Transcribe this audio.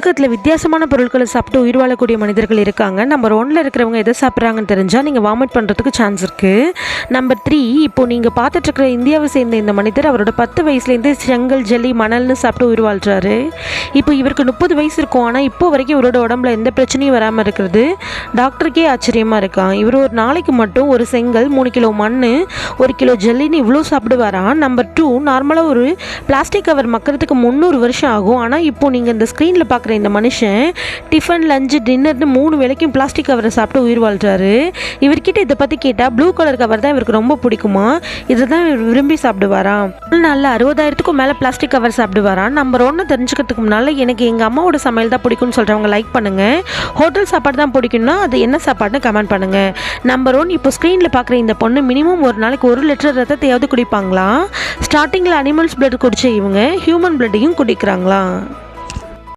உலகத்தில் வித்தியாசமான பொருட்களை சாப்பிட்டு உயிர் வாழக்கூடிய மனிதர்கள் இருக்காங்க. நம்பர் 1ல் இருக்கிறவங்க எதை சாப்பிட்றாங்கன்னு தெரிஞ்சால் நீங்கள் வாமிட் பண்ணுறதுக்கு சான்ஸ் இருக்குது. நம்பர் 3, இப்போது நீங்கள் பார்த்துட்ருக்கிற இந்தியாவை சேர்ந்த இந்த மனிதர் அவரோட 10 வயசுலேருந்து செங்கல் ஜல்லி மணல்னு சாப்பிட்டு உயிர் வாழ்கிறாரு. இப்போ இவருக்கு 30 வயசு இருக்கும். ஆனால் இப்போ வரைக்கும் இவரோட உடம்புல எந்த பிரச்சனையும் வராமல் இருக்கிறது டாக்டருக்கே ஆச்சரியமாக இருக்கான். இவர் ஒரு நாளைக்கு மட்டும் ஒரு செங்கல், 3 கிலோ மண், 1 கிலோ ஜல்லின்னு இவ்வளோ சாப்பிடுவாராம். நம்பர் 2, நார்மலாக ஒரு பிளாஸ்டிக் கவர் மக்கறதுக்கு 300 வருஷம் ஆகும். ஆனால் இப்போது நீங்கள் இந்த ஸ்க்ரீனில் பார்க்குற இந்த மனுஷன் டிஃபன், லஞ்சு, டின்னர்னு 3 வேளைக்கும் பிளாஸ்டிக் கவரை சாப்பிட்டு உயிர் வாழ்கிறாரு. இவர்கிட்ட இதை பற்றி கேட்டால் ப்ளூ கலர் கவர் தான் இவருக்கு ரொம்ப பிடிக்குமா, இதை தான் இவர் விரும்பி சாப்பிடுவாராம். நாளில் 60,000க்கும் மேலே பிளாஸ்டிக் கவர் சாப்பிடுவாராம். நம்பர் 1 தெரிஞ்சுக்கிறதுக்கு முன்னால் எனக்கு எங்கள் அம்மாவோட சமையல் தான் பிடிக்கும்னு சொல்கிறவங்க லைக் பண்ணுங்கள். ஹோட்டல் சாப்பாடு தான் பிடிக்கும்னா அது என்ன சாப்பாடுன்னு கமெண்ட் பண்ணுங்கள். நம்பர் 1, இப்போ ஸ்க்ரீனில் பார்க்குற இந்த பொண்ணு மினிமம் ஒரு நாளைக்கு 1 லிட்டர் ரத்தத்தையாவது குடிப்பாங்களாம். ஸ்டார்டிங்கில் அனிமல்ஸ் பிளட் குடிச்ச இவங்க ஹியூமன் பிளட்டையும் குடிக்கிறாங்களாம்.